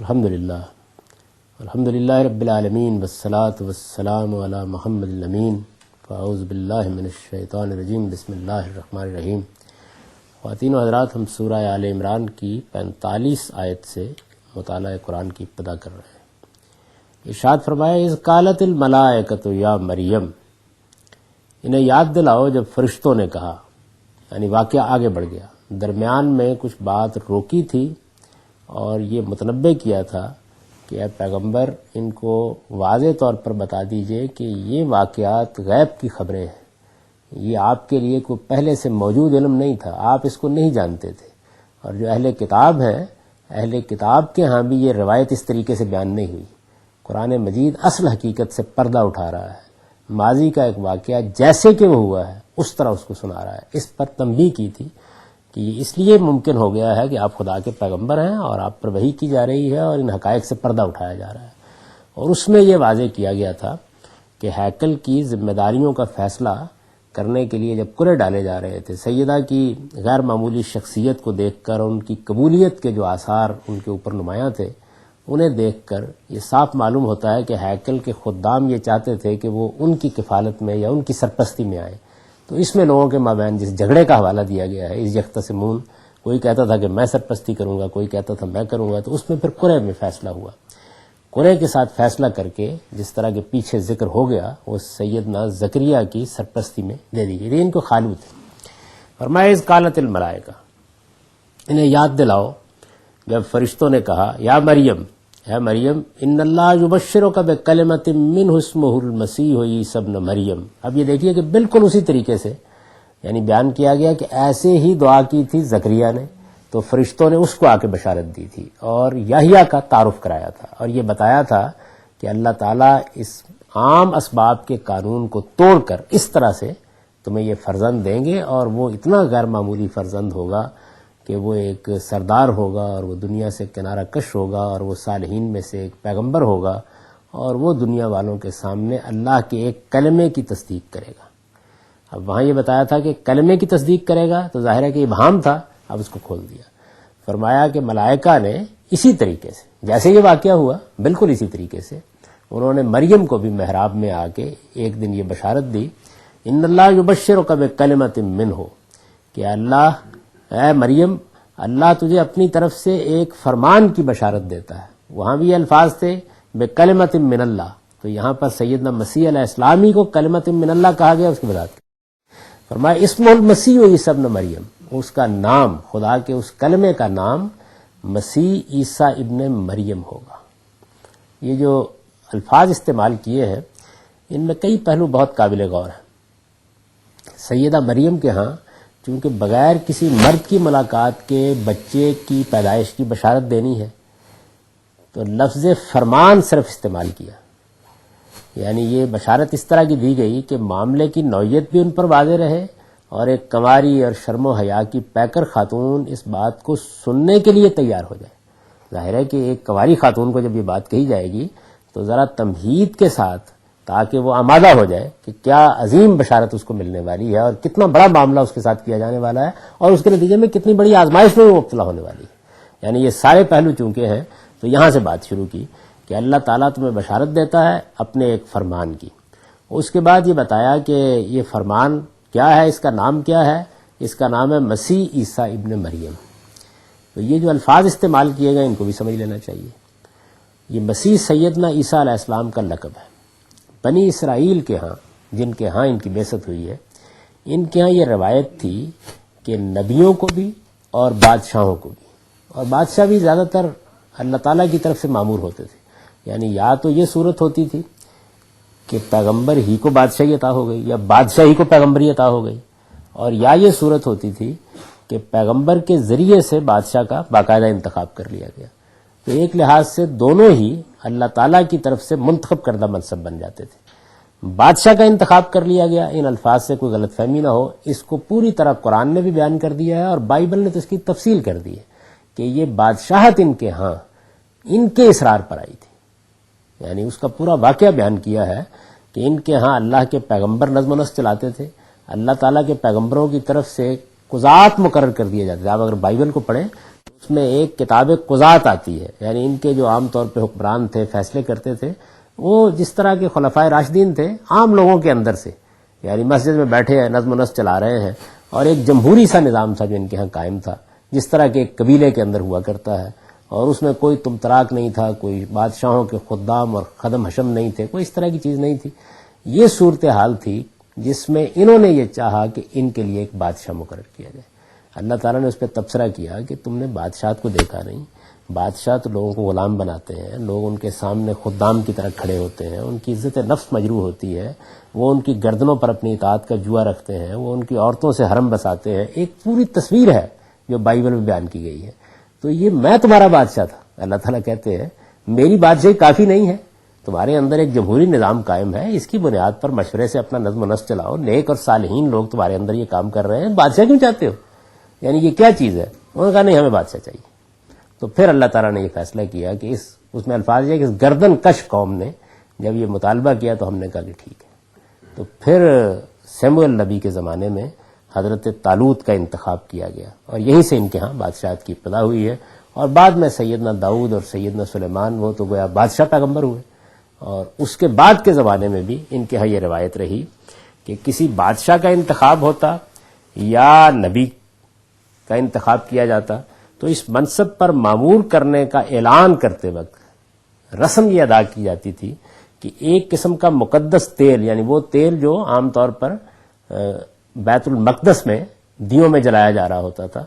الحمدللہ رب العالمین والصلاة والسلام علی محمد الامین فاعوذ باللہ من الشیطان الرجیم بسم اللہ الرحمن الرحیم۔ خواتین و حضرات، ہم سورہ آل عمران کی 45 آیت سے مطالعہ قرآن کی ابتدا کر رہے ہیں۔ ارشاد فرمایا اذ قالت الملائکۃ یا مریم، انہیں یاد دلاؤ جب فرشتوں نے کہا، یعنی واقعہ آگے بڑھ گیا، درمیان میں کچھ بات روکی تھی اور یہ متنبع کیا تھا کہ اے پیغمبر ان کو واضح طور پر بتا دیجئے کہ یہ واقعات غیب کی خبریں ہیں، یہ آپ کے لیے کوئی پہلے سے موجود علم نہیں تھا، آپ اس کو نہیں جانتے تھے۔ اور جو اہل کتاب ہیں، اہل کتاب کے ہاں بھی یہ روایت اس طریقے سے بیان نہیں ہوئی۔ قرآن مجید اصل حقیقت سے پردہ اٹھا رہا ہے، ماضی کا ایک واقعہ جیسے کہ وہ ہوا ہے اس طرح اس کو سنا رہا ہے۔ اس پر تنبیہ کی تھی کہ یہ اس لیے ممکن ہو گیا ہے کہ آپ خدا کے پیغمبر ہیں اور آپ پر وحی کی جا رہی ہے اور ان حقائق سے پردہ اٹھایا جا رہا ہے۔ اور اس میں یہ واضح کیا گیا تھا کہ ہیکل کی ذمہ داریوں کا فیصلہ کرنے کے لیے جب کرے ڈالے جا رہے تھے، سیدہ کی غیر معمولی شخصیت کو دیکھ کر اور ان کی قبولیت کے جو آثار ان کے اوپر نمایاں تھے، انہیں دیکھ کر یہ صاف معلوم ہوتا ہے کہ ہیکل کے خدام یہ چاہتے تھے کہ وہ ان کی کفالت میں یا ان کی سرپرستی میں آئے۔ تو اس میں لوگوں کے مابین جس جھگڑے کا حوالہ دیا گیا ہے، اس یختصمون، کوئی کہتا تھا کہ میں سرپرستی کروں گا، کوئی کہتا تھا میں کروں گا، تو اس میں پھر قرے میں فیصلہ ہوا۔ قرے کے ساتھ فیصلہ کر کے جس طرح کے پیچھے ذکر ہو گیا، وہ سیدنا زکریا کی سرپرستی میں دے دی گئی۔ ان کو خالو تھے۔ فرمایا اذ قالت الملائکہ، انہیں یاد دلاؤ جب فرشتوں نے کہا یا مریم، اے مریم، ان اللہ یبشرک بکلمۃ منہ اسمہ المسیح عیسی ابن مریم۔ اب یہ دیکھیے کہ بالکل اسی طریقے سے یعنی بیان کیا گیا کہ ایسے ہی دعا کی تھی زکریا نے، تو فرشتوں نے اس کو آ کے بشارت دی تھی اور یحییٰ کا تعارف کرایا تھا اور یہ بتایا تھا کہ اللہ تعالیٰ اس عام اسباب کے قانون کو توڑ کر اس طرح سے تمہیں یہ فرزند دیں گے، اور وہ اتنا غیر معمولی فرزند ہوگا کہ وہ ایک سردار ہوگا اور وہ دنیا سے کنارہ کش ہوگا اور وہ صالحین میں سے ایک پیغمبر ہوگا، اور وہ دنیا والوں کے سامنے اللہ کے ایک کلمے کی تصدیق کرے گا۔ اب وہاں یہ بتایا تھا کہ کلمے کی تصدیق کرے گا، تو ظاہر ہے کہ ابہام تھا، اب اس کو کھول دیا۔ فرمایا کہ ملائکہ نے اسی طریقے سے جیسے یہ واقعہ ہوا، بالکل اسی طریقے سے انہوں نے مریم کو بھی محراب میں آ کے ایک دن یہ بشارت دی، ان اللہ یبشرک بکلمۃ منہ، کہ اللہ، اے مریم، اللہ تجھے اپنی طرف سے ایک فرمان کی بشارت دیتا ہے۔ وہاں بھی یہ الفاظ تھے بکلمۃ من اللہ، تو یہاں پر سیدنا مسیح علیہ السلام ہی کو کلمۃ من اللہ کہا گیا۔ اس کی وضاحت فرمایا اسمہ المسیح عیسی ابن مریم، اس کا نام، خدا کے اس کلمے کا نام مسیح عیسیٰ ابن مریم ہوگا۔ یہ جو الفاظ استعمال کیے ہیں ان میں کئی پہلو بہت قابل غور ہیں۔ سیدہ مریم کے ہاں چونکہ بغیر کسی مرد کی ملاقات کے بچے کی پیدائش کی بشارت دینی ہے، تو لفظ فرمان صرف استعمال کیا، یعنی یہ بشارت اس طرح کی دی گئی کہ معاملے کی نوعیت بھی ان پر واضح رہے، اور ایک کنواری اور شرم و حیا کی پیکر خاتون اس بات کو سننے کے لیے تیار ہو جائے۔ ظاہر ہے کہ ایک کنواری خاتون کو جب یہ بات کہی جائے گی تو ذرا تمہید کے ساتھ، تاکہ وہ آمادہ ہو جائے کہ کیا عظیم بشارت اس کو ملنے والی ہے اور کتنا بڑا معاملہ اس کے ساتھ کیا جانے والا ہے، اور اس کے نتیجے میں کتنی بڑی آزمائش میں وہ مبتلا ہونے والی ہے۔ یعنی یہ سارے پہلو چونکہ ہیں، تو یہاں سے بات شروع کی کہ اللہ تعالیٰ تمہیں بشارت دیتا ہے اپنے ایک فرمان کی۔ اس کے بعد یہ بتایا کہ یہ فرمان کیا ہے، اس کا نام کیا ہے، اس کا نام ہے مسیح عیسیٰ ابن مریم۔ تو یہ جو الفاظ استعمال کیے گئے ان کو بھی سمجھ لینا چاہیے۔ یہ مسیح سیدنا عیسیٰ علیہ السلام کا لقب ہے۔ بنی اسرائیل کے ہاں، جن کے ہاں ان کی بعثت ہوئی ہے، ان کے ہاں یہ روایت تھی کہ نبیوں کو بھی اور بادشاہوں کو بھی، اور بادشاہ بھی زیادہ تر اللہ تعالیٰ کی طرف سے مامور ہوتے تھے، یعنی یا تو یہ صورت ہوتی تھی کہ پیغمبر ہی کو بادشاہی عطا ہو گئی یا بادشاہی کو پیغمبری عطا ہو گئی، اور یا یہ صورت ہوتی تھی کہ پیغمبر کے ذریعے سے بادشاہ کا باقاعدہ انتخاب کر لیا گیا۔ تو ایک لحاظ سے دونوں ہی اللہ تعالیٰ کی طرف سے منتخب کردہ منصب بن جاتے تھے۔ بادشاہ کا انتخاب کر لیا گیا، ان الفاظ سے کوئی غلط فہمی نہ ہو، اس کو پوری طرح قرآن نے بھی بیان کر دیا ہے اور بائبل نے تو اس کی تفصیل کر دی ہے کہ یہ بادشاہت ان کے ہاں ان کے اصرار پر آئی تھی، یعنی اس کا پورا واقعہ بیان کیا ہے کہ ان کے ہاں اللہ کے پیغمبر نظم و نسق چلاتے تھے، اللہ تعالیٰ کے پیغمبروں کی طرف سے قضات مقرر کر دیے جاتے تھے۔ آپ اگر بائبل کو پڑھیں اس میں ایک کتاب قضات آتی ہے، یعنی ان کے جو عام طور پہ حکمران تھے، فیصلے کرتے تھے، وہ جس طرح کے خلفائے راشدین تھے عام لوگوں کے اندر سے، یعنی مسجد میں بیٹھے ہیں، نظم و نسق چلا رہے ہیں، اور ایک جمہوری سا نظام تھا جو ان کے ہاں قائم تھا، جس طرح کے ایک قبیلے کے اندر ہوا کرتا ہے، اور اس میں کوئی تم تراک نہیں تھا، کوئی بادشاہوں کے خدام اور خدم حشم نہیں تھے، کوئی اس طرح کی چیز نہیں تھی۔ یہ صورتحال تھی جس میں انہوں نے یہ چاہا کہ ان کے لیے ایک بادشاہ مقرر کیا جائے۔ اللہ تعالیٰ نے اس پہ تبصرہ کیا کہ تم نے بادشاہت کو دیکھا نہیں، بادشاہ تو لوگوں کو غلام بناتے ہیں، لوگ ان کے سامنے خدام کی طرح کھڑے ہوتے ہیں، ان کی عزت نفس مجروح ہوتی ہے، وہ ان کی گردنوں پر اپنی اطاعت کا جوا رکھتے ہیں، وہ ان کی عورتوں سے حرم بساتے ہیں۔ ایک پوری تصویر ہے جو بائبل میں بیان کی گئی ہے۔ تو یہ میں تمہارا بادشاہ تھا، اللہ تعالیٰ کہتے ہیں میری بادشاہی کافی نہیں ہے، تمہارے اندر ایک جمہوری نظام قائم ہے، اس کی بنیاد پر مشورے سے اپنا نظم و نسق چلاؤ، نیک اور صالحین لوگ تمہارے اندر یہ کام کر رہے ہیں، بادشاہ کیوں چاہتے ہو؟ یعنی یہ کیا چیز ہے؟ انہوں نے کہا نہیں، ہمیں بادشاہ چاہیے۔ تو پھر اللہ تعالیٰ نے یہ فیصلہ کیا کہ اس میں الفاظ یہ کہ اس گردن کش قوم نے جب یہ مطالبہ کیا تو ہم نے کہا کہ ٹھیک ہے۔ تو پھر سیموئیل نبی کے زمانے میں حضرت طالوت کا انتخاب کیا گیا، اور یہیں سے ان کے ہاں بادشاہت کی ابتدا ہوئی ہے، اور بعد میں سیدنا داؤد اور سیدنا سلیمان وہ تو گویا بادشاہ پیغمبر ہوئے، اور اس کے بعد کے زمانے میں بھی ان کے ہاں یہ روایت رہی کہ کسی بادشاہ کا انتخاب ہوتا یا نبی کا انتخاب کیا جاتا تو اس منصب پر معمور کرنے کا اعلان کرتے وقت رسم یہ ادا کی جاتی تھی کہ ایک قسم کا مقدس تیل، یعنی وہ تیل جو عام طور پر بیت المقدس میں دیوں میں جلایا جا رہا ہوتا تھا،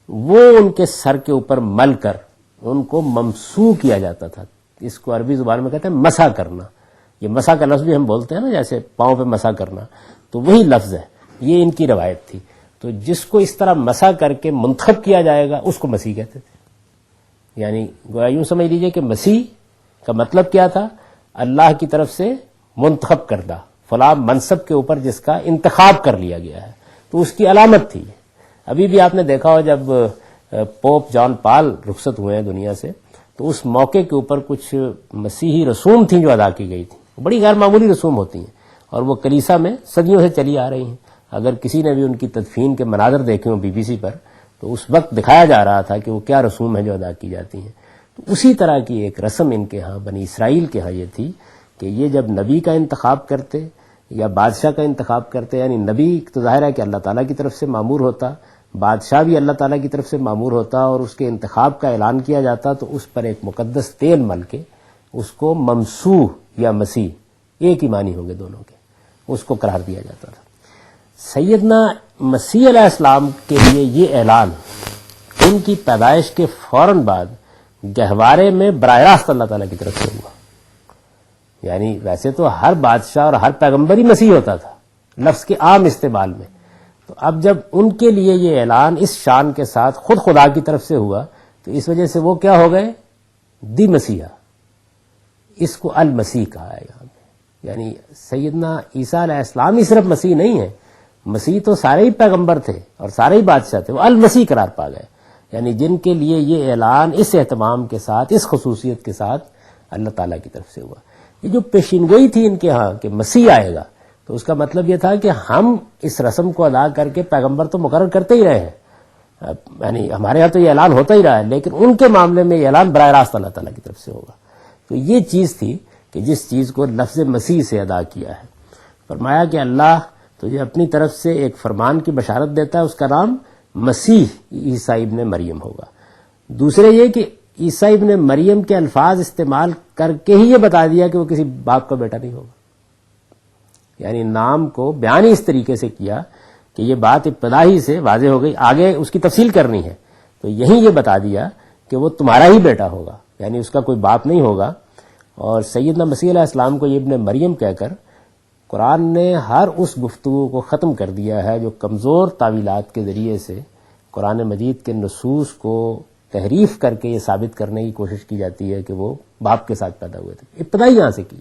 وہ ان کے سر کے اوپر مل کر ان کو ممسوح کیا جاتا تھا۔ اس کو عربی زبان میں کہتے ہیں مسح کرنا۔ یہ مسح کا لفظ بھی ہم بولتے ہیں نا، جیسے پاؤں پہ مسح کرنا، تو وہی لفظ ہے، یہ ان کی روایت تھی۔ تو جس کو اس طرح مسح کر کے منتخب کیا جائے گا اس کو مسیح کہتے تھے۔ یعنی گویا یوں سمجھ لیجئے کہ مسیح کا مطلب کیا تھا؟ اللہ کی طرف سے منتخب کردہ، فلاں منصب کے اوپر جس کا انتخاب کر لیا گیا ہے، تو اس کی علامت تھی۔ ابھی بھی آپ نے دیکھا ہو جب پوپ جان پال رخصت ہوئے ہیں دنیا سے، تو اس موقع کے اوپر کچھ مسیحی رسوم تھیں جو ادا کی گئی تھیں، بڑی غیر معمولی رسوم ہوتی ہیں، اور وہ کلیسا میں صدیوں سے چلی آ رہی ہیں۔ اگر کسی نے بھی ان کی تدفین کے مناظر دیکھے ہوں BBC پر، تو اس وقت دکھایا جا رہا تھا کہ وہ کیا رسوم ہیں جو ادا کی جاتی ہیں۔ تو اسی طرح کی ایک رسم ان کے ہاں بنی اسرائیل کے ہاں یہ تھی کہ یہ جب نبی کا انتخاب کرتے یا بادشاہ کا انتخاب کرتے، یعنی نبی تو ظاہر ہے کہ اللہ تعالیٰ کی طرف سے مامور ہوتا، بادشاہ بھی اللہ تعالیٰ کی طرف سے مامور ہوتا، اور اس کے انتخاب کا اعلان کیا جاتا تو اس پر ایک مقدس تیل مل کے اس کو ممسوح یا مسیح، ایک ہی معنی ہوں گے دونوں کے، اس کو قرار دیا جاتا تھا۔ سیدنا مسیح علیہ السلام کے لیے یہ اعلان ان کی پیدائش کے فوراً بعد گہوارے میں براہ راست اللہ تعالیٰ کی طرف سے ہوا۔ یعنی ویسے تو ہر بادشاہ اور ہر پیغمبر ہی مسیح ہوتا تھا لفظ کے عام استعمال میں، تو اب جب ان کے لیے یہ اعلان اس شان کے ساتھ خود خدا کی طرف سے ہوا تو اس وجہ سے وہ کیا ہو گئے؟ دی مسیحا۔ اس کو المسیح کہا ہے یہاں پہ، یعنی سیدنا عیسیٰ علیہ السلام ہی صرف مسیح نہیں ہے، مسیح تو سارے ہی پیغمبر تھے اور سارے ہی بادشاہ تھے، وہ المسیح قرار پا گئے، یعنی جن کے لیے یہ اعلان اس اہتمام کے ساتھ، اس خصوصیت کے ساتھ اللہ تعالیٰ کی طرف سے ہوا۔ یہ جو پیشین گوئی تھی ان کے ہاں کہ مسیح آئے گا، تو اس کا مطلب یہ تھا کہ ہم اس رسم کو ادا کر کے پیغمبر تو مقرر کرتے ہی رہے ہیں، یعنی ہمارے ہاں تو یہ اعلان ہوتا ہی رہا ہے، لیکن ان کے معاملے میں یہ اعلان براہ راست اللہ تعالیٰ کی طرف سے ہوگا۔ تو یہ چیز تھی کہ جس چیز کو لفظ مسیح سے ادا کیا ہے۔ فرمایا کہ اللہ تجھے اپنی طرف سے ایک فرمان کی بشارت دیتا ہے، اس کا نام مسیح عیسیٰ ابن مریم ہوگا۔ دوسرے یہ کہ عیسیٰ ابن مریم کے الفاظ استعمال کر کے ہی یہ بتا دیا کہ وہ کسی باپ کا بیٹا نہیں ہوگا، یعنی نام کو بیان ہی اس طریقے سے کیا کہ یہ بات ابتدا ہی سے واضح ہو گئی، آگے اس کی تفصیل کرنی ہے تو یہیں یہ بتا دیا کہ وہ تمہارا ہی بیٹا ہوگا، یعنی اس کا کوئی باپ نہیں ہوگا۔ اور سیدنا مسیح علیہ السلام کو یہ ابن مریم کہہ کر قرآن نے ہر اس گفتگو کو ختم کر دیا ہے جو کمزور تعویلات کے ذریعے سے قرآن مجید کے نصوص کو تحریف کر کے یہ ثابت کرنے کی کوشش کی جاتی ہے کہ وہ باپ کے ساتھ پیدا ہوئے تھے، ابتدا ہی یہاں سے کی۔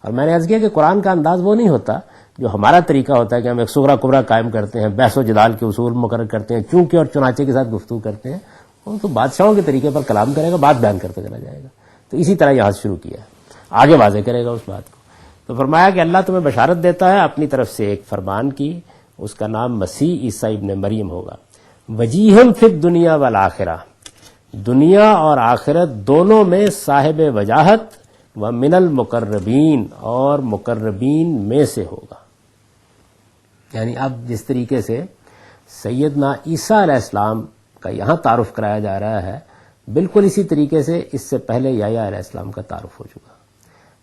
اور میں نے عرض کیا کہ قرآن کا انداز وہ نہیں ہوتا جو ہمارا طریقہ ہوتا ہے کہ ہم ایک صغرا کبرا قائم کرتے ہیں، بحث و جدال کے اصول مقرر کرتے ہیں، چونکہ اور چنانچہ کے ساتھ گفتگو کرتے ہیں، وہ تو بادشاہوں کے طریقے پر کلام کرے گا، بات بیان کرتا چلا جائے گا۔ تو اسی طرح یہاں سے شروع کیا، آگے واضح کرے گا اس بات کو۔ تو فرمایا کہ اللہ تمہیں بشارت دیتا ہے اپنی طرف سے ایک فرمان کی، اس کا نام مسیح عیسیٰ ابن مریم ہوگا، وجیہم فی الدنیا والآخرہ، دنیا اور آخرت دونوں میں صاحب وجاہت و من المقربین اور مقربین میں سے ہوگا. یعنی اب جس طریقے سے سیدنا عیسیٰ علیہ السلام کا یہاں تعارف کرایا جا رہا ہے، بالکل اسی طریقے سے اس سے پہلے یحییٰ علیہ السلام کا تعارف ہو چکا.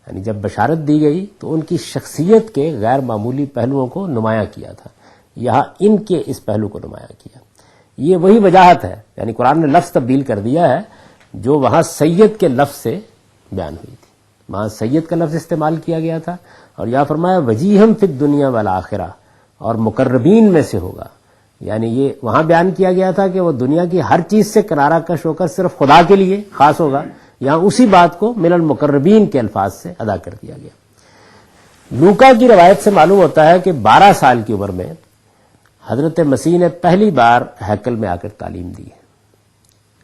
یعنی جب بشارت دی گئی تو ان کی شخصیت کے غیر معمولی پہلوؤں کو نمایاں کیا تھا، یہاں ان کے اس پہلو کو نمایاں کیا. یہ وہی وجاہت ہے، یعنی قرآن نے لفظ تبدیل کر دیا ہے جو وہاں سید کے لفظ سے بیان ہوئی تھی. وہاں سید کا لفظ استعمال کیا گیا تھا اور یہاں فرمایا وجیہم فی الدنیا والآخرہ، اور مقربین میں سے ہوگا. یعنی یہ وہاں بیان کیا گیا تھا کہ وہ دنیا کی ہر چیز سے کنارہ کش ہو کر صرف خدا کے لیے خاص ہوگا، یہاں اسی بات کو من المقربین کے الفاظ سے ادا کر دیا گیا. لوکا کی روایت سے معلوم ہوتا ہے کہ 12 سال کی عمر میں حضرت مسیح نے پہلی بار ہیکل میں آ کر تعلیم دی ہے.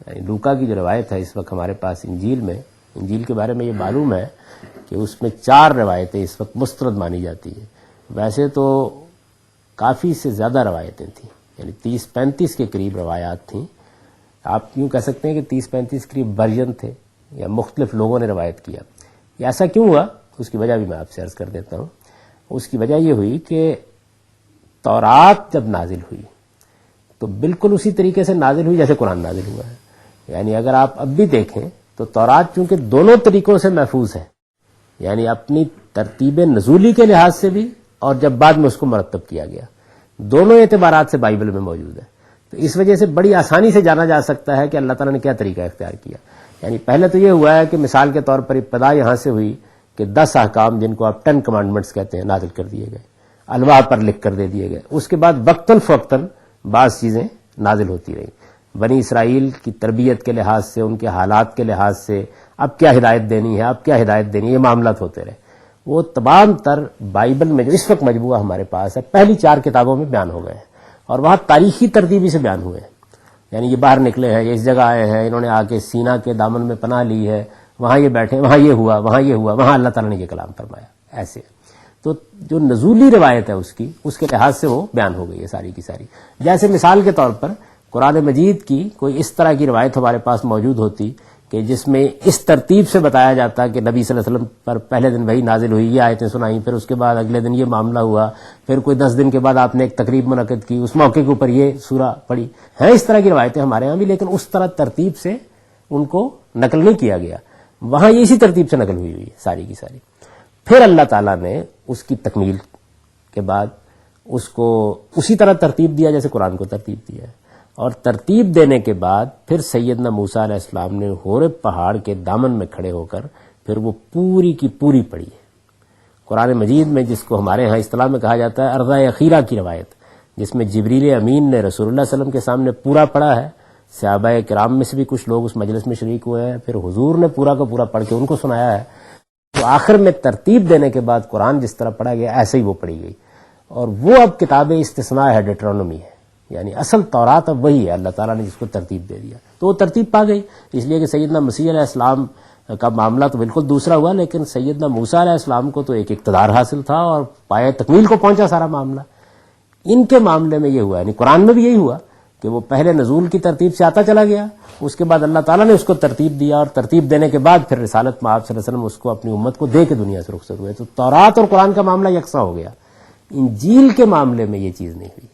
یعنی لوکا کی جو روایت ہے اس وقت ہمارے پاس انجیل کے بارے میں یہ معلوم ہے کہ اس میں 4 روایتیں اس وقت مسترد مانی جاتی ہیں. ویسے تو کافی سے زیادہ روایتیں تھیں، یعنی 30-35 کے قریب روایات تھیں. آپ یوں کہہ سکتے ہیں کہ 30-35 قریب ورژن تھے یا مختلف لوگوں نے روایت کیا. یہ ایسا کیوں ہوا اس کی وجہ بھی میں آپ سے عرض کر دیتا ہوں. اس کی وجہ یہ ہوئی کہ تورات جب نازل ہوئی تو بالکل اسی طریقے سے نازل ہوئی جیسے قرآن نازل ہوا ہے. یعنی اگر آپ اب بھی دیکھیں تو تورات چونکہ دونوں طریقوں سے محفوظ ہے، یعنی اپنی ترتیب نزولی کے لحاظ سے بھی اور جب بعد میں اس کو مرتب کیا گیا، دونوں اعتبارات سے بائبل میں موجود ہے. تو اس وجہ سے بڑی آسانی سے جانا جا سکتا ہے کہ اللہ تعالیٰ نے کیا طریقہ اختیار کیا. یعنی پہلے تو یہ ہوا ہے کہ مثال کے طور پر ابتدا یہاں سے ہوئی کہ 10 احکام جن کو آپ 10 کمانڈمنٹس کہتے ہیں نازل کر دیے گئے، الواح پر لکھ کر دے دیے گئے. اس کے بعد وقتاً فوقتاً بعض چیزیں نازل ہوتی رہیں. بنی اسرائیل کی تربیت کے لحاظ سے، ان کے حالات کے لحاظ سے اب کیا ہدایت دینی ہے، اب کیا ہدایت دینی ہے، یہ معاملات ہوتے رہے. وہ تمام تر بائبل میں جو اس وقت مجموعہ ہمارے پاس ہے پہلی 4 کتابوں میں بیان ہو گئے ہیں، اور وہاں تاریخی ترتیبی سے بیان ہوئے ہیں. یعنی یہ باہر نکلے ہیں، یہ اس جگہ آئے ہیں، انہوں نے آ کے سینا کے دامن میں پناہ لی ہے، وہاں یہ بیٹھے، وہاں یہ ہوا، وہاں یہ ہوا، وہاں اللہ تعالیٰ نے یہ کلام فرمایا. ایسے تو جو نزولی روایت ہے اس کے لحاظ سے وہ بیان ہو گئی ہے ساری کی ساری. جیسے مثال کے طور پر قرآن مجید کی کوئی اس طرح کی روایت ہمارے پاس موجود ہوتی کہ جس میں اس ترتیب سے بتایا جاتا کہ نبی صلی اللہ علیہ وسلم پر پہلے دن وہی نازل ہوئی، یہ آیتیں سنائیں، پھر اس کے بعد اگلے دن یہ معاملہ ہوا، پھر کوئی 10 دن کے بعد آپ نے ایک تقریب منعقد کی، اس موقع کے اوپر یہ سورہ پڑھی ہے. اس طرح کی روایتیں ہمارے ہاں بھی، لیکن اس طرح ترتیب سے ان کو نقل نہیں کیا گیا. وہاں یہ اسی ترتیب سے نقل ہوئی ہے ساری کی ساری. پھر اللہ تعالیٰ نے اس کی تکمیل کے بعد اس کو اسی طرح ترتیب دیا جیسے قرآن کو ترتیب دیا ہے. اور ترتیب دینے کے بعد پھر سیدنا موسیٰ علیہ السلام نے ہورے پہاڑ کے دامن میں کھڑے ہو کر پھر وہ پوری کی پوری پڑھی ہے. قرآن مجید میں جس کو ہمارے ہاں اصطلاح میں کہا جاتا ہے ارض اخیرہ کی روایت، جس میں جبریل امین نے رسول اللہ صلی اللہ علیہ وسلم کے سامنے پورا پڑھا ہے. صحابہ کرام میں سے بھی کچھ لوگ اس مجلس میں شریک ہوئے ہیں، پھر حضور نے پورا کا پورا پڑھ کے ان کو سنایا ہے. تو آخر میں ترتیب دینے کے بعد قرآن جس طرح پڑھا گیا ایسے ہی وہ پڑھی گئی. اور وہ اب کتاب استثناء ہے، ڈیٹرونومی ہے، یعنی اصل تورات اب وہی ہے، اللہ تعالیٰ نے جس کو ترتیب دے دیا تو وہ ترتیب پا گئی. اس لیے کہ سیدنا مسیح علیہ السلام کا معاملہ تو بالکل دوسرا ہوا، لیکن سیدنا موسیٰ علیہ السلام کو تو ایک اقتدار حاصل تھا اور پائے تکمیل کو پہنچا سارا معاملہ. ان کے معاملے میں یہ ہوا، یعنی قرآن میں بھی یہی ہوا کہ وہ پہلے نزول کی ترتیب سے آتا چلا گیا، اس کے بعد اللہ تعالیٰ نے اس کو ترتیب دیا، اور ترتیب دینے کے بعد پھر رسالت میں آپ صلی اللہ علیہ وسلم اس کو اپنی امت کو دے کے دنیا سے رخصت ہوئے. تو تورات اور قرآن کا معاملہ یکساں ہو گیا. انجیل کے معاملے میں یہ چیز نہیں ہوئی.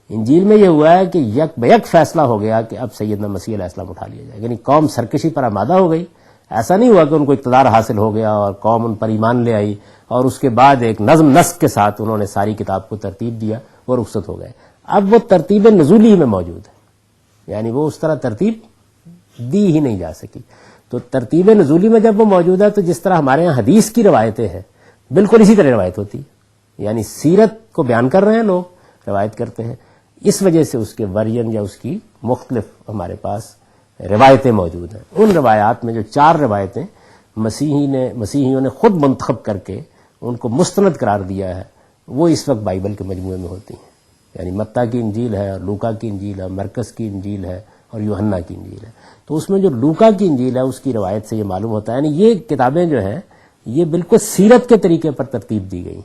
انجیل میں یہ ہوا ہے کہ یک بیک فیصلہ ہو گیا کہ اب سیدنا مسیح علیہ السلام اٹھا لیا جائے. یعنی قوم سرکشی پر آمادہ ہو گئی. ایسا نہیں ہوا کہ ان کو اقتدار حاصل ہو گیا اور قوم ان پر ایمان لے آئی اور اس کے بعد ایک نظم نسق کے ساتھ انہوں نے ساری کتاب کو ترتیب دیا، وہ رخصت ہو گئے. اب وہ ترتیب نزولی میں موجود ہے، یعنی وہ اس طرح ترتیب دی ہی نہیں جا سکی. تو ترتیب نزولی میں جب وہ موجود ہے تو جس طرح ہمارے یہاں حدیث کی روایتیں ہیں بالکل اسی طرح روایت ہوتی ہے. یعنی سیرت کو بیان کر رہے ہیں لوگ، روایت کرتے ہیں، اس وجہ سے اس کے ورژن یا اس کی مختلف ہمارے پاس روایتیں موجود ہیں. ان روایات میں جو 4 روایتیں مسیحیوں نے خود منتخب کر کے ان کو مستند قرار دیا ہے، وہ اس وقت بائبل کے مجموعے میں ہوتی ہیں. یعنی متی کی انجیل ہے، اور لوکا کی انجیل ہے، مرکز کی انجیل ہے، اور یوحنا کی انجیل ہے. تو اس میں جو لوکا کی انجیل ہے اس کی روایت سے یہ معلوم ہوتا ہے، یعنی یہ کتابیں جو ہیں یہ بالکل سیرت کے طریقے پر ترتیب دی گئی.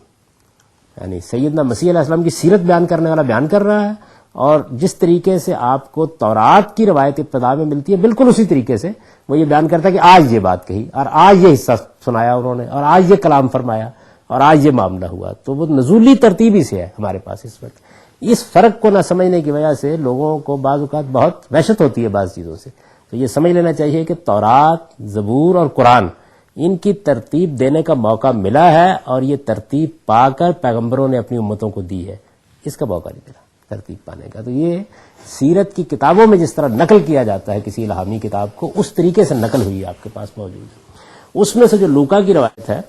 یعنی سیدنا مسیح علیہ السلام کی سیرت بیان کرنے والا بیان کر رہا ہے، اور جس طریقے سے آپ کو تورات کی روایت ابتدا میں ملتی ہے بالکل اسی طریقے سے وہ یہ بیان کرتا ہے کہ آج یہ بات کہی اور آج یہ حصہ سنایا انہوں نے اور آج یہ کلام فرمایا اور آج یہ معاملہ ہوا. تو وہ نزولی ترتیبی سے ہے ہمارے پاس اس وقت. اس فرق کو نہ سمجھنے کی وجہ سے لوگوں کو بعض اوقات بہت وحشت ہوتی ہے بعض چیزوں سے. تو یہ سمجھ لینا چاہیے کہ تورات، زبور اور قرآن ان کی ترتیب دینے کا موقع ملا ہے اور یہ ترتیب پا کر پیغمبروں نے اپنی امتوں کو دی ہے. اس کا موقع نہیں ملا ترتیب پانے کا. تو یہ سیرت کی کتابوں میں جس طرح نقل کیا جاتا ہے کسی الہامی کتاب کو، اس طریقے سے نقل ہوئی آپ کے پاس موجود ہے. اس میں سے جو لوکا کی روایت ہے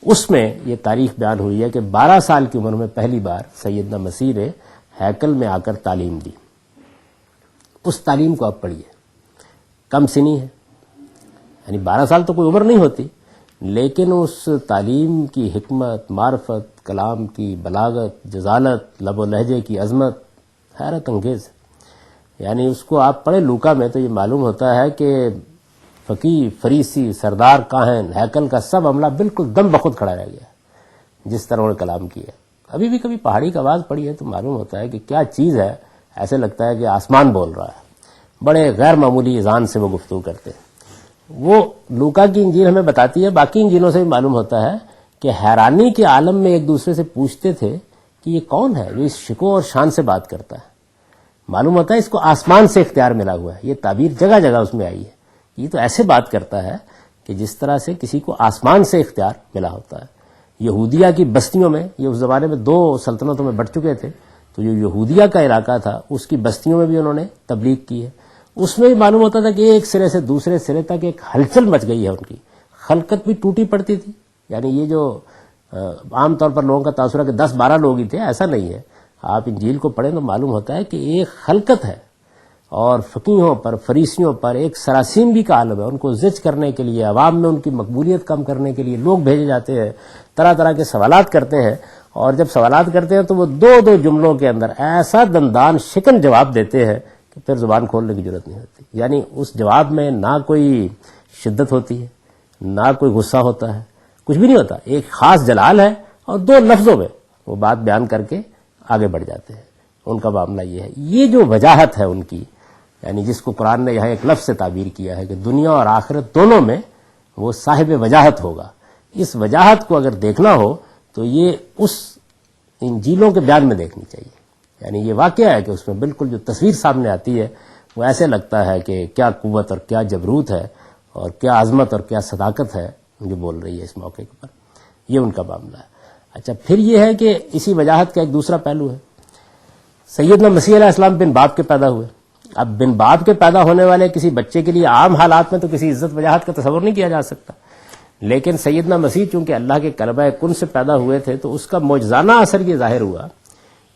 اس میں یہ تاریخ بیان ہوئی ہے کہ 12 سال کی عمر میں پہلی بار سیدنا مسیح نے ہیکل میں آ کر تعلیم دی. اس تعلیم کو آپ پڑھیے، کم سنی ہے، یعنی 12 سال تو کوئی عمر نہیں ہوتی، لیکن اس تعلیم کی حکمت، معرفت، کلام کی بلاغت، جزالت، لب و لہجے کی عظمت حیرت انگیز ہے. یعنی اس کو آپ پڑھیں لوکا میں تو یہ معلوم ہوتا ہے کہ فقیہ، فریسی، سردار، کاہن، ہیکل کا سب عملہ بالکل دم بخود کھڑا رہ گیا جس طرح انہوں نے کلام کیا. ابھی بھی کبھی پہاڑی کی آواز پڑی ہے تو معلوم ہوتا ہے کہ کیا چیز ہے، ایسے لگتا ہے کہ آسمان بول رہا ہے. بڑے غیر معمولی اذان سے وہ گفتگو کرتے ہیں. وہ لوکا کی انجیل ہمیں بتاتی ہے، باقی انجیلوں سے بھی معلوم ہوتا ہے کہ حیرانی کے عالم میں ایک دوسرے سے پوچھتے تھے کہ یہ کون ہے جو اس شکوہ اور شان سے بات کرتا ہے. معلوم ہوتا ہے اس کو آسمان سے اختیار ملا ہوا ہے. یہ تعبیر جگہ جگہ اس میں آئی ہے. یہ تو ایسے بات کرتا ہے کہ جس طرح سے کسی کو آسمان سے اختیار ملا ہوتا ہے. یہودیہ کی بستیوں میں، یہ اس زمانے میں 2 سلطنتوں میں بٹ چکے تھے، تو جو یہودیہ کا علاقہ تھا اس کی بستیوں میں بھی انہوں نے تبلیغ کی ہے. اس میں بھی معلوم ہوتا تھا کہ ایک سرے سے دوسرے سرے تک ایک ہلچل مچ گئی ہے. ان کی خلقت بھی ٹوٹی پڑتی تھی. یعنی یہ جو عام طور پر لوگوں کا تاثر ہے کہ 10-12 لوگ ہی تھے، ایسا نہیں ہے. آپ انجیل کو پڑھیں تو معلوم ہوتا ہے کہ ایک خلقت ہے اور فقیہوں پر، فریسیوں پر ایک سراسیمگی کا عالم ہے. ان کو زج کرنے کے لیے، عوام میں ان کی مقبولیت کم کرنے کے لیے لوگ بھیجے جاتے ہیں، طرح طرح کے سوالات کرتے ہیں. اور جب سوالات کرتے ہیں تو وہ 2 جملوں کے اندر ایسا دندان شکن جواب دیتے ہیں کہ پھر زبان کھولنے کی ضرورت نہیں ہوتی. یعنی اس جواب میں نہ کوئی شدت ہوتی ہے، نہ کوئی غصہ ہوتا ہے، کچھ بھی نہیں ہوتا. ایک خاص جلال ہے اور 2 لفظوں میں وہ بات بیان کر کے آگے بڑھ جاتے ہیں. ان کا معاملہ یہ ہے. یہ جو وجاہت ہے ان کی، یعنی جس کو قرآن نے یہاں ایک لفظ سے تعبیر کیا ہے کہ دنیا اور آخرت دونوں میں وہ صاحب وجاہت ہوگا. اس وجاہت کو اگر دیکھنا ہو تو یہ اس انجیلوں کے بیان میں دیکھنی چاہیے. یعنی یہ واقعہ ہے کہ اس میں بالکل جو تصویر سامنے آتی ہے وہ ایسے لگتا ہے کہ کیا قوت اور کیا جبروت ہے اور کیا عظمت اور کیا صداقت ہے جو بول رہی ہے اس موقع پر. یہ ان کا معاملہ ہے. اچھا، پھر یہ ہے کہ اسی وجاہت کا ایک دوسرا پہلو ہے. سیدنا مسیح علیہ السلام بن باپ کے پیدا ہوئے. اب بن باپ کے پیدا ہونے والے کسی بچے کے لیے عام حالات میں تو کسی عزت وجاہت کا تصور نہیں کیا جا سکتا، لیکن سیدنا مسیح چونکہ اللہ کے کلبہ کن سے پیدا ہوئے تھے تو اس کا معجزانہ اثر یہ ظاہر ہوا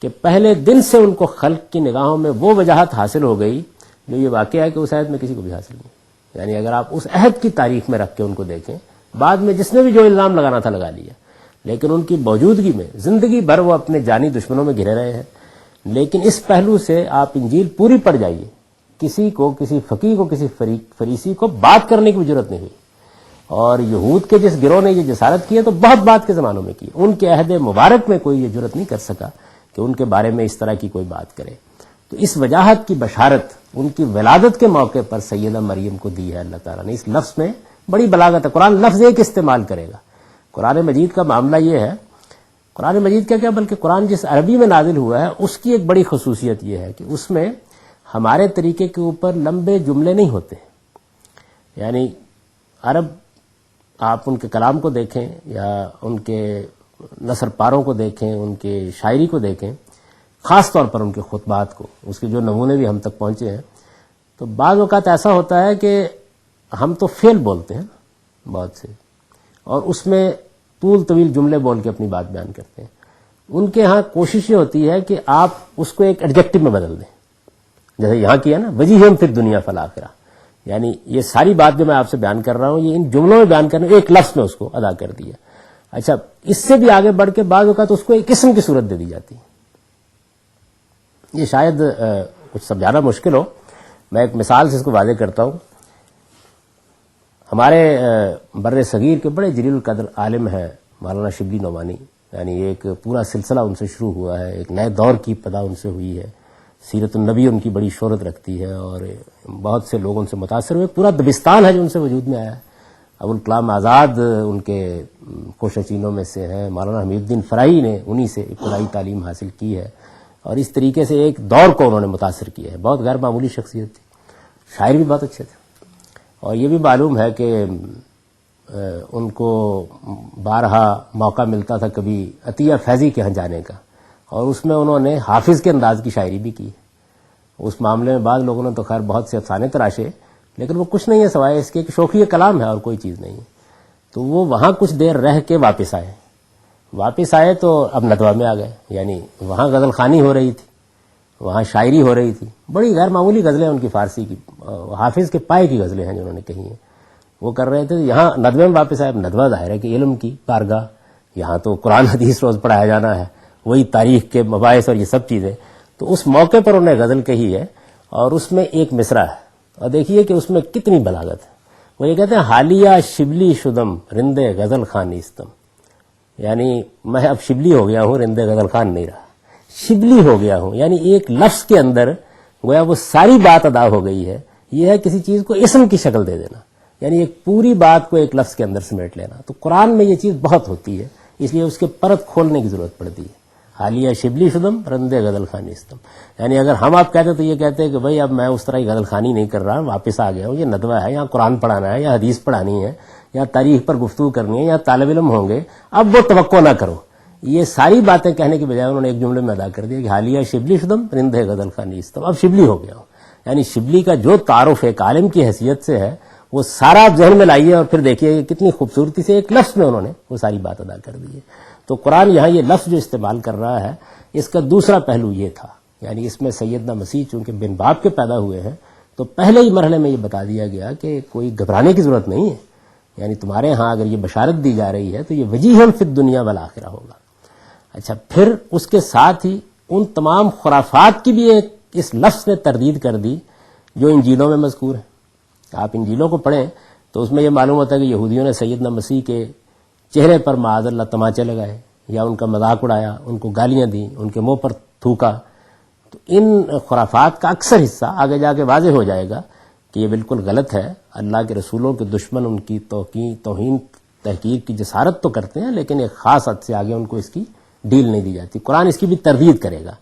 کہ پہلے دن سے ان کو خلق کی نگاہوں میں وہ وجاہت حاصل ہو گئی جو یہ واقعہ ہے کہ اس عہد میں کسی کو بھی حاصل نہیں. یعنی اگر آپ اس عہد کی تاریخ میں رکھ کے ان کو دیکھیں، بعد میں جس نے بھی جو الزام لگانا تھا لگا لیا، لیکن ان کی موجودگی میں زندگی بھر وہ اپنے جانی دشمنوں میں گھرے رہے ہیں. لیکن اس پہلو سے آپ انجیل پوری پڑھ جائیے، کسی کو، کسی فقیہ کو، کسی فریسی کو بات کرنے کی ضرورت نہیں ہوئی. اور یہود کے جس گروہ نے یہ جسارت کی ہے تو بہت بات کے زمانوں میں کی. ان کے عہد مبارک میں کوئی یہ جرت نہیں کر سکا کہ ان کے بارے میں اس طرح کی کوئی بات کرے. تو اس وجاہت کی بشارت ان کی ولادت کے موقع پر سیدہ مریم کو دی ہے اللہ تعالیٰ نے. اس لفظ میں بڑی بلاغت ہے. قرآن لفظ ایک استعمال کرے گا. قرآن مجید کا معاملہ یہ ہے، قرآن مجید کیا بلکہ قرآن جس عربی میں نازل ہوا ہے اس کی ایک بڑی خصوصیت یہ ہے کہ اس میں ہمارے طریقے کے اوپر لمبے جملے نہیں ہوتے. یعنی عرب، آپ ان کے کلام کو دیکھیں یا ان کے نثر پاروں کو دیکھیں، ان کے شاعری کو دیکھیں، خاص طور پر ان کے خطبات کو، اس کے جو نمونے بھی ہم تک پہنچے ہیں، تو بعض اوقات ایسا ہوتا ہے کہ ہم تو فعل بولتے ہیں بہت سے، اور اس میں طول طویل جملے بول کے اپنی بات بیان کرتے ہیں. ان کے ہاں کوشش یہ ہوتی ہے کہ آپ اس کو ایک ایڈجیکٹو میں بدل دیں، جیسے یہاں کیا نا وجیہم فی الدنیا فالآخرہ. یعنی یہ ساری بات جو میں آپ سے بیان کر رہا ہوں یہ ان جملوں میں بیان کرنے، ایک لفظ میں اس کو ادا کر دیا. اچھا، اس سے بھی آگے بڑھ کے بعض اوقات اس کو ایک اسم کی صورت دے دی جاتی ہے. یہ شاید کچھ سمجھانا مشکل ہو، میں ایک مثال سے اس کو واضح کرتا ہوں. ہمارے بر صغیر کے بڑے جلیل القدر عالم ہیں مولانا شبلی نعمانی. یعنی ایک پورا سلسلہ ان سے شروع ہوا ہے، ایک نئے دور کی ابتدا ان سے ہوئی ہے. سیرت النبی ان کی بڑی شہرت رکھتی ہے اور بہت سے لوگ ان سے متاثر ہوئے. پورا دبستان ہے جو ان سے وجود میں آیا ہے. ابوالکلام آزاد ان کے کوششینوں میں سے ہیں. مولانا حمید الدین فرائی نے انہی سے ابتدائی تعلیم حاصل کی ہے اور اس طریقے سے ایک دور کو انہوں نے متاثر کیا ہے. بہت غیر معمولی شخصیت تھی. شاعر بھی بہت اچھے تھے اور یہ بھی معلوم ہے کہ ان کو بارہا موقع ملتا تھا کبھی عطیہ فیضی کے ہاں جانے کا اور اس میں انہوں نے حافظ کے انداز کی شاعری بھی کی. اس معاملے میں بعض لوگوں نے تو خیر بہت سے افسانے تراشے لیکن وہ کچھ نہیں ہے سوائے اس کے کہ شوخی کلام ہے اور کوئی چیز نہیں ہے. تو وہ وہاں کچھ دیر رہ کے واپس آئے تو اب ندوہ میں آ گئے. یعنی وہاں غزل خوانی ہو رہی تھی, وہاں شاعری ہو رہی تھی. بڑی غیر معمولی غزلیں ان کی فارسی کی, حافظ کے پائے کی غزلیں ہیں جو انہوں نے کہی ہیں, وہ کر رہے تھے. یہاں ندوے میں واپس آئے. ندوہ ظاہر ہے کہ علم کی بارگاہ, یہاں تو قرآن حدیث روز پڑھایا جانا ہے, وہی تاریخ کے مباحث اور یہ سب چیزیں. تو اس موقع پر انہوں نے غزل کہی ہے اور اس میں ایک مصرع ہے اور دیکھیے کہ اس میں کتنی بلاغت ہے. وہ یہ کہتے ہیں حالیہ شبلی شدم رندے غزل خان نیستم. یعنی میں اب شبلی ہو گیا ہوں, رندے غزل خان نہیں رہا, شبلی ہو گیا ہوں. یعنی ایک لفظ کے اندر گویا وہ ساری بات ادا ہو گئی ہے. یہ ہے کسی چیز کو اسم کی شکل دے دینا, یعنی ایک پوری بات کو ایک لفظ کے اندر سمیٹ لینا. تو قرآن میں یہ چیز بہت ہوتی ہے, اس لیے اس کے پرت کھولنے کی ضرورت پڑتی ہے. حالیہ شبلی شدم رندے غزل خانی استم. یعنی اگر ہم آپ کہتے تو یہ کہتے ہیں کہ بھئی اب میں اس طرح کی غزل خانی نہیں کر رہا, واپس آ گیا ہوں, یہ ندوہ ہے, یہاں قرآن پڑھانا ہے یا حدیث پڑھانی ہے یا تاریخ پر گفتگو کرنی ہے یا طالب علم ہوں گے, اب وہ توقع نہ کرو. یہ ساری باتیں کہنے کی بجائے انہوں نے ایک جملے میں ادا کر دیا کہ حالیہ شبلی شدم رندے غزل خانی استم. اب شبلی ہو گیا ہوں. یعنی شبلی کا جو تعارف ایک عالم کی حیثیت سے ہے وہ سارا آپ ذہن میں لائیے اور پھر دیکھیے کتنی خوبصورتی سے ایک لفظ میں انہوں نے وہ ساری بات ادا کر دی ہے. تو قرآن یہاں یہ لفظ جو استعمال کر رہا ہے اس کا دوسرا پہلو یہ تھا. یعنی اس میں سیدنا مسیح چونکہ بن باپ کے پیدا ہوئے ہیں تو پہلے ہی مرحلے میں یہ بتا دیا گیا کہ کوئی گھبرانے کی ضرورت نہیں ہے. یعنی تمہارے ہاں اگر یہ بشارت دی جا رہی ہے تو یہ وجیہن فی الدنیا والآخرہ ہوگا. اچھا, پھر اس کے ساتھ ہی ان تمام خرافات کی بھی ایک اس لفظ نے تردید کر دی جو انجیلوں میں مذکور ہے. آپ انجیلوں کو پڑھیں تو اس میں یہ معلوم ہوتا ہے کہ یہودیوں نے سیدنا مسیح کے چہرے پر معاذ اللہ تماچے لگائے یا ان کا مذاق اڑایا, ان کو گالیاں دیں, ان کے منہ پر تھوکا. تو ان خرافات کا اکثر حصہ آگے جا کے واضح ہو جائے گا کہ یہ بالکل غلط ہے. اللہ کے رسولوں کے دشمن ان کی توہین تحقیر کی جسارت تو کرتے ہیں لیکن ایک خاص حد سے آگے ان کو اس کی ڈیل نہیں دی جاتی. قرآن اس کی بھی تردید کرے گا.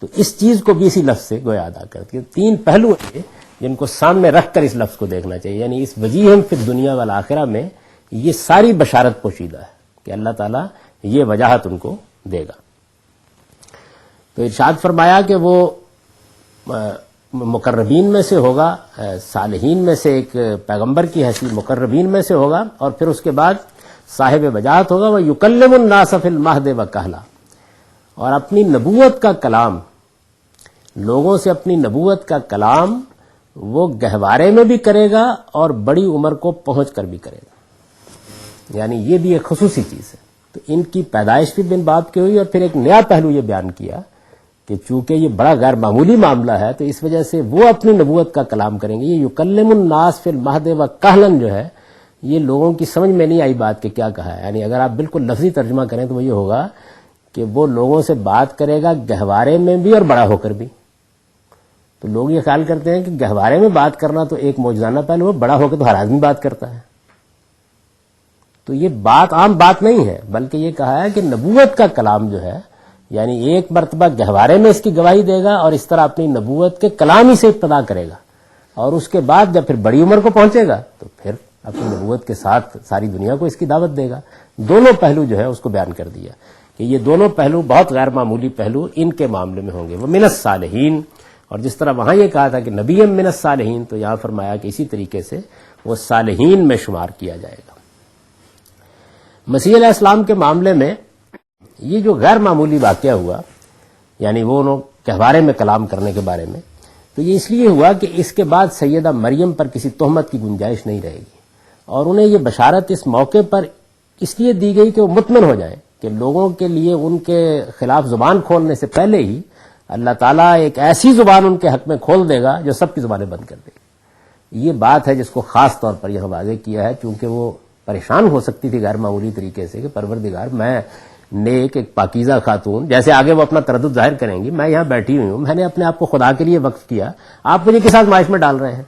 تو اس چیز کو بھی اسی لفظ سے گویا ادا کرتی ہے. تین پہلو ہیں جن کو سامنے رکھ کر اس لفظ کو دیکھنا چاہیے. یعنی اس وجیہن فی الدنیا والآخرہ میں یہ ساری بشارت پوشیدہ ہے کہ اللہ تعالیٰ یہ وجاہت ان کو دے گا. تو ارشاد فرمایا کہ وہ مقربین میں سے ہوگا, صالحین میں سے ایک پیغمبر کی حیثیت مقربین میں سے ہوگا, اور پھر اس کے بعد صاحب وجاہت ہوگا. وہ یکلم الناس فی المہد وکہلا, اور اپنی نبوت کا کلام لوگوں سے اپنی نبوت کا کلام وہ گہوارے میں بھی کرے گا اور بڑی عمر کو پہنچ کر بھی کرے گا. یعنی یہ بھی ایک خصوصی چیز ہے. تو ان کی پیدائش بھی بن باپ کی ہوئی اور پھر ایک نیا پہلو یہ بیان کیا کہ چونکہ یہ بڑا غیر معمولی معاملہ ہے تو اس وجہ سے وہ اپنی نبوت کا کلام کریں گے. یہ یکلم الناس فی المہد وکہلا جو ہے یہ لوگوں کی سمجھ میں نہیں آئی بات کہ کیا کہا ہے. یعنی اگر آپ بالکل لفظی ترجمہ کریں تو وہ یہ ہوگا کہ وہ لوگوں سے بات کرے گا گہوارے میں بھی اور بڑا ہو کر بھی. تو لوگ یہ خیال کرتے ہیں کہ گہوارے میں بات کرنا تو ایک معجزانہ پہلو ہے, بڑا ہو کے تو ہر آدمی بات کرتا ہے. تو یہ بات عام بات نہیں ہے بلکہ یہ کہا ہے کہ نبوت کا کلام جو ہے یعنی ایک مرتبہ گہوارے میں اس کی گواہی دے گا اور اس طرح اپنی نبوت کے کلام ہی سے ابتدا کرے گا, اور اس کے بعد جب پھر بڑی عمر کو پہنچے گا تو پھر اپنی نبوت کے ساتھ ساری دنیا کو اس کی دعوت دے گا. دونوں پہلو جو ہے اس کو بیان کر دیا کہ یہ دونوں پہلو بہت غیر معمولی پہلو ان کے معاملے میں ہوں گے. وہ من الصالحین, اور جس طرح وہاں یہ کہا تھا کہ نبی من الصالحین تو یہاں فرمایا کہ اسی طریقے سے وہ صالحین میں شمار کیا جائے گا. مسیح علیہ السلام کے معاملے میں یہ جو غیر معمولی واقعہ ہوا یعنی وہ انہوں گہوارے میں کلام کرنے کے بارے میں, تو یہ اس لیے ہوا کہ اس کے بعد سیدہ مریم پر کسی تہمت کی گنجائش نہیں رہے گی, اور انہیں یہ بشارت اس موقع پر اس لیے دی گئی کہ وہ مطمئن ہو جائیں کہ لوگوں کے لیے ان کے خلاف زبان کھولنے سے پہلے ہی اللہ تعالیٰ ایک ایسی زبان ان کے حق میں کھول دے گا جو سب کی زبانیں بند کر دے گی. یہ بات ہے جس کو خاص طور پر یہاں واضح کیا ہے چونکہ وہ پریشان ہو سکتی تھی غیر معمولی طریقے سے کہ پروردگار میں نیک، ایک پاکیزہ خاتون، جیسے آگے وہ اپنا تردد ظاہر کریں گی، میں یہاں بیٹھی ہوئی ہوں، میں نے اپنے آپ کو خدا کے لیے وقف کیا، آپ مجھے کس آزمائش میں ڈال رہے ہیں؟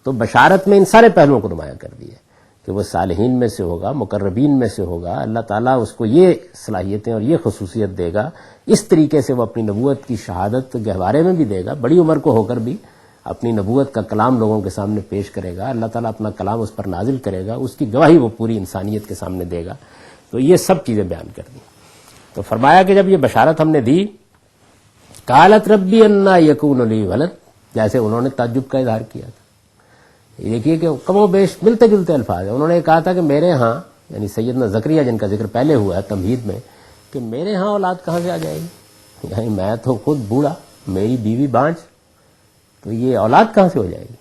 تو بشارت میں ان سارے پہلوؤں کو نمایاں کر دیا کہ وہ صالحین میں سے ہوگا، مقربین میں سے ہوگا، اللہ تعالیٰ اس کو یہ صلاحیتیں اور یہ خصوصیت دے گا، اس طریقے سے وہ اپنی نبوت کی شہادت گہوارے میں بھی دے گا، بڑی عمر کو ہو کر بھی اپنی نبوت کا کلام لوگوں کے سامنے پیش کرے گا، اللہ تعالیٰ اپنا کلام اس پر نازل کرے گا، اس کی گواہی وہ پوری انسانیت کے سامنے دے گا۔ تو یہ سب چیزیں بیان کر دی۔ تو فرمایا کہ جب یہ بشارت ہم نے دی، قالت ربی انا یکون لی ولد، جیسے انہوں نے تعجب کا اظہار کیا تھا۔ یہ دیکھیے کہ کم و بیش ملتے جلتے الفاظ ہیں۔ انہوں نے کہا تھا کہ میرے ہاں، یعنی سیدنا زکریا جن کا ذکر پہلے ہوا ہے تمہید میں، کہ میرے ہاں اولاد کہاں سے آ جائے گی؟ یعنی میں تو خود بوڑھا، میری بیوی بانج، تو یہ اولاد کہاں سے ہو جائے گی؟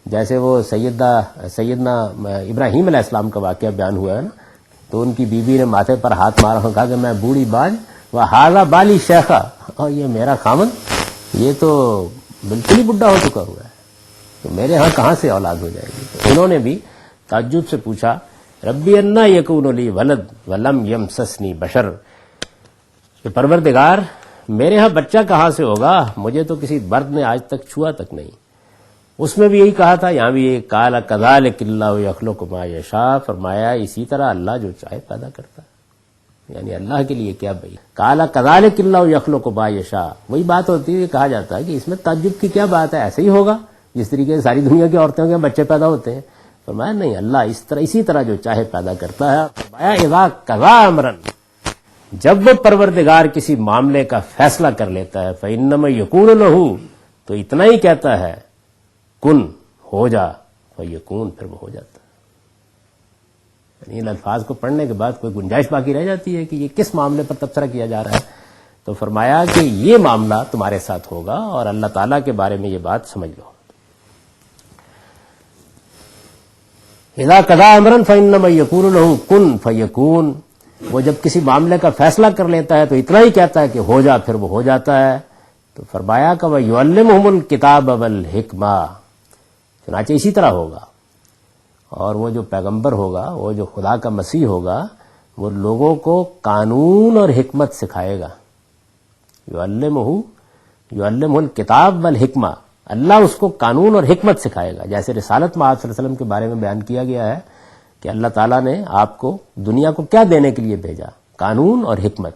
جیسے وہ سیدنا ابراہیم علیہ السلام کا واقعہ بیان ہوا ہے نا، تو ان کی بیوی نے ماتھے پر ہاتھ مارا اور کہا کہ میں بوڑھی بانج وہذا بالی شیخہ، اور یہ میرا خامند یہ تو بالکل ہی بڈھا ہو چکا ہوا ہے، تو میرے ہاں کہاں سے اولاد ہو جائے گی؟ تو انہوں نے بھی تعجب سے پوچھا ربی انا یکون لی ولد ولم یمسسنی بشر، کہ پروردگار میرے ہاں بچہ کہاں سے ہوگا، مجھے تو کسی مرد نے آج تک چھوا تک نہیں۔ اس میں بھی یہی کہا تھا، یہاں بھی ایک قال کذالک اللہ یخلق ما یشاء، فرمایا اسی طرح اللہ جو چاہے پیدا کرتا ہے، یعنی اللہ کے لیے کیا بھائی، قال کذالک اللہ یخلق ما یشاء، وہی بات ہوتی ہے، کہا جاتا ہے کہ اس میں تعجب کی کیا بات ہے، ایسے ہی ہوگا جس طریقے سے ساری دنیا کی عورتوں کے بچے پیدا ہوتے ہیں۔ فرمایا نہیں، اللہ اسی طرح جو چاہے پیدا کرتا ہے۔ فرمایا اذا قضا امرا، جب وہ پروردگار کسی معاملے کا فیصلہ کر لیتا ہے، فإنما یکون لہ، تو اتنا ہی کہتا ہے کن، ہو جا، فیکون، پھر وہ ہو جاتا ہے۔ یعنی ان الفاظ کو پڑھنے کے بعد کوئی گنجائش باقی رہ جاتی ہے کہ یہ کس معاملے پر تبصرہ کیا جا رہا ہے؟ تو فرمایا کہ یہ معاملہ تمہارے ساتھ ہوگا، اور اللہ تعالیٰ کے بارے میں یہ بات سمجھ لو۔ اذا قضا امرا فإنما یکون لہ کن فیکون، وہ جب کسی معاملے کا فیصلہ کر لیتا ہے تو اتنا ہی کہتا ہے کہ ہو جا، پھر وہ ہو جاتا ہے۔ تو فرمایا کہ وَيُعَلِّمُهُمُ الْكِتَابَ وَالْحِکْمَةَ، چنانچہ اسی طرح ہوگا، اور وہ جو پیغمبر ہوگا، وہ جو خدا کا مسیح ہوگا، وہ لوگوں کو قانون اور حکمت سکھائے گا۔ یعلمہ الکتاب والحکمہ، اللہ اس کو قانون اور حکمت سکھائے گا۔ جیسے رسالت میں آپ صلی اللہ علیہ وسلم کے بارے میں بیان کیا گیا ہے کہ اللہ تعالیٰ نے آپ کو دنیا کو کیا دینے کے لیے بھیجا، قانون اور حکمت۔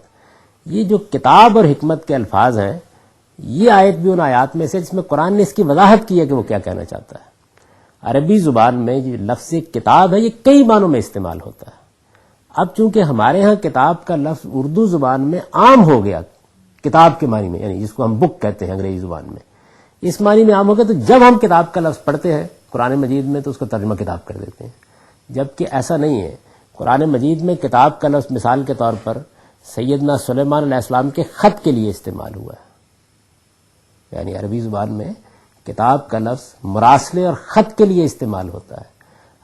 یہ جو کتاب اور حکمت کے الفاظ ہیں، یہ آیت بھی ان آیات میں سے جس میں قرآن نے اس کی وضاحت کی ہے کہ وہ کیا کہنا چاہتا ہے۔ عربی زبان میں جو لفظ کتاب ہے، یہ کئی معنوں میں استعمال ہوتا ہے۔ اب چونکہ ہمارے ہاں کتاب کا لفظ اردو زبان میں عام ہو گیا، کتاب کے معنی میں، یعنی جس کو ہم بک کہتے ہیں انگریزی زبان میں، اس معنی میں عام ہو گیا، تو جب ہم کتاب کا لفظ پڑھتے ہیں قرآن مجید میں تو اس کو ترجمہ کتاب کر دیتے ہیں، جبکہ ایسا نہیں ہے۔ قرآن مجید میں کتاب کا لفظ مثال کے طور پر سیدنا سلیمان علیہ السلام کے خط کے لیے استعمال ہوا ہے، یعنی عربی زبان میں کتاب کا لفظ مراسلے اور خط کے لیے استعمال ہوتا ہے،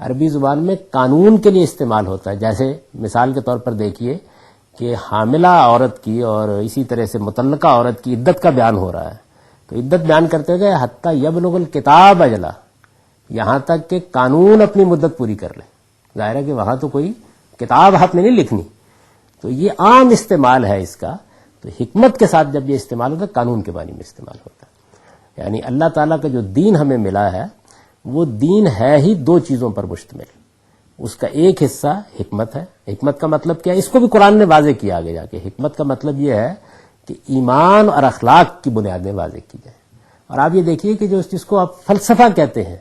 عربی زبان میں قانون کے لیے استعمال ہوتا ہے۔ جیسے مثال کے طور پر دیکھیے کہ حاملہ عورت کی اور اسی طرح سے مطلقہ عورت کی عدت کا بیان ہو رہا ہے، تو عدت بیان کرتے گئے حتیٰ یبلغ الکتاب اجلہ، یہاں تک کہ قانون اپنی مدت پوری کر لے۔ ظاہر ہے کہ وہاں تو کوئی کتاب ہاتھ میں نہیں لکھنی، تو یہ عام استعمال ہے اس کا۔ تو حکمت کے ساتھ جب یہ استعمال ہوتا ہے، قانون کے معنی میں استعمال ہوتا ہے، یعنی اللہ تعالیٰ کا جو دین ہمیں ملا ہے وہ دین ہے ہی دو چیزوں پر مشتمل۔ اس کا ایک حصہ حکمت ہے۔ حکمت کا مطلب کیا ہے؟ اس کو بھی قرآن نے واضح کیا آگے جا کے۔ حکمت کا مطلب یہ ہے کہ ایمان اور اخلاق کی بنیادیں واضح کی جائیں۔ اور آپ یہ دیکھیے کہ جس کو آپ فلسفہ کہتے ہیں،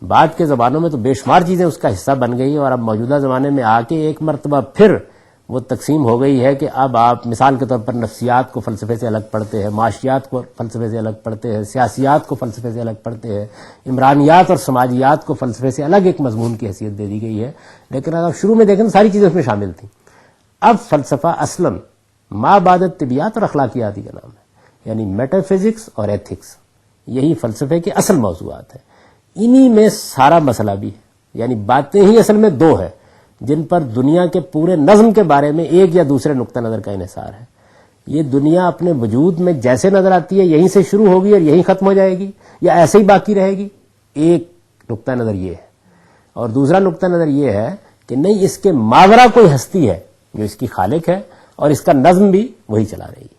بعد کے زمانوں میں تو بے شمار چیزیں اس کا حصہ بن گئی، اور اب موجودہ زمانے میں آ کے ایک مرتبہ پھر وہ تقسیم ہو گئی ہے کہ اب آپ مثال کے طور پر نفسیات کو فلسفے سے الگ پڑھتے ہیں، معاشیات کو فلسفے سے الگ پڑھتے ہیں، سیاسیات کو فلسفے سے الگ پڑھتے ہیں، عمرانیات اور سماجیات کو فلسفے سے الگ ایک مضمون کی حیثیت دے دی گئی ہے۔ لیکن اگر شروع میں دیکھیں تو ساری چیزیں اس میں شامل تھیں۔ اب فلسفہ اصلاً ما بعد طبیعت اور اخلاقیات ہی کا نام ہے، یعنی میٹا فزکس اور ایتھکس، یہی فلسفے کے اصل موضوعات ہیں۔ انہی میں سارا مسئلہ بھی ہے، یعنی باتیں ہی اصل میں دو ہیں جن پر دنیا کے پورے نظم کے بارے میں ایک یا دوسرے نقطہ نظر کا انحصار ہے۔ یہ دنیا اپنے وجود میں جیسے نظر آتی ہے یہیں سے شروع ہوگی اور یہیں ختم ہو جائے گی، یا ایسے ہی باقی رہے گی، ایک نقطہ نظر یہ ہے۔ اور دوسرا نقطہ نظر یہ ہے کہ نہیں، اس کے ماورا کوئی ہستی ہے جو اس کی خالق ہے، اور اس کا نظم بھی وہی چلا رہی ہے.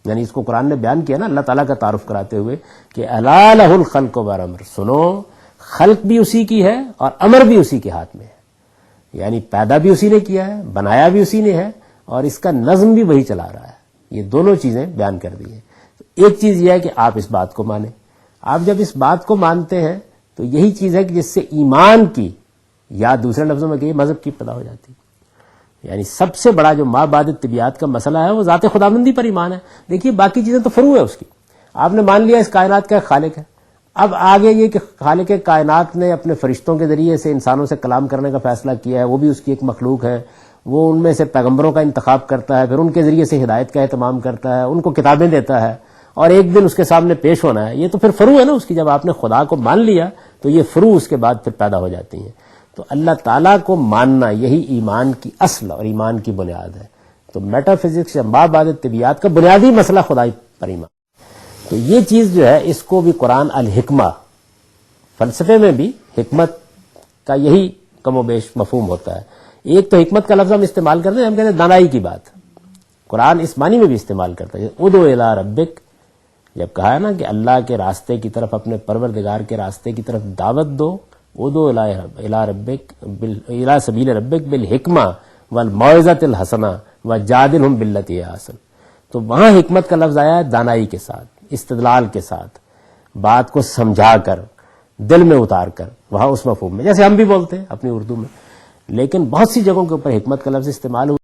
یعنی اس کو قرآن نے بیان کیا نا اللہ تعالیٰ کا تعارف کراتے ہوئے کہ الا لہ الخلق والامر، سنو خلق بھی اسی کی ہے اور امر بھی اسی کے ہاتھ میں ہے. یعنی پیدا بھی اسی نے کیا ہے، بنایا بھی اسی نے ہے، اور اس کا نظم بھی وہی چلا رہا ہے. یہ دونوں چیزیں بیان کر دی ہیں. ایک چیز یہ ہے کہ آپ اس بات کو مانیں. آپ جب اس بات کو مانتے ہیں تو یہی چیز ہے کہ جس سے ایمان کی، یا دوسرے لفظوں میں کہیے مذہب کی ابتدا ہو جاتی ہے. یعنی سب سے بڑا جو ما بعد طبیعت کا مسئلہ ہے وہ ذات خداوندی پر ایمان ہے. دیکھیے باقی چیزیں تو فروع ہے اس کی. آپ نے مان لیا اس کائنات کا خالق ہے. اب آگے یہ کہ خالق کائنات نے اپنے فرشتوں کے ذریعے سے انسانوں سے کلام کرنے کا فیصلہ کیا ہے، وہ بھی اس کی ایک مخلوق ہے، وہ ان میں سے پیغمبروں کا انتخاب کرتا ہے، پھر ان کے ذریعے سے ہدایت کا اہتمام کرتا ہے، ان کو کتابیں دیتا ہے، اور ایک دن اس کے سامنے پیش ہونا ہے. یہ تو پھر فروع ہے نا اس کی. جب آپ نے خدا کو مان لیا تو یہ فروع اس کے بعد پھر پیدا ہو جاتی ہیں. تو اللہ تعالیٰ کو ماننا یہی ایمان کی اصل اور ایمان کی بنیاد ہے. تو میٹا فزکس یا ما بعد طبیعت کا بنیادی مسئلہ خدائی پر ایمان. تو یہ چیز جو ہے اس کو بھی قرآن الحکمہ، فلسفے میں بھی حکمت کا یہی کم و بیش مفہوم ہوتا ہے. ایک تو حکمت کا لفظ ہم استعمال کرتے ہیں، ہم کہتے ہیں دانائی کی بات. قرآن اس معنی میں بھی استعمال کرتا ہے. ادعو الی ربک، جب کہا ہے نا کہ اللہ کے راستے کی طرف، اپنے پروردگار کے راستے کی طرف دعوت دو، ادعو الی ربک الی سبیل ربک بالحکمہ والموعظۃ الحسنہ وجادلہم باللتی ہی احسن. تو وہاں حکمت کا لفظ آیا ہے دانائی کے ساتھ، استدلال کے ساتھ، بات کو سمجھا کر، دل میں اتار کر، وہاں اس مفہوم میں جیسے ہم بھی بولتے ہیں اپنی اردو میں. لیکن بہت سی جگہوں کے اوپر حکمت کا لفظ استعمال ہوا.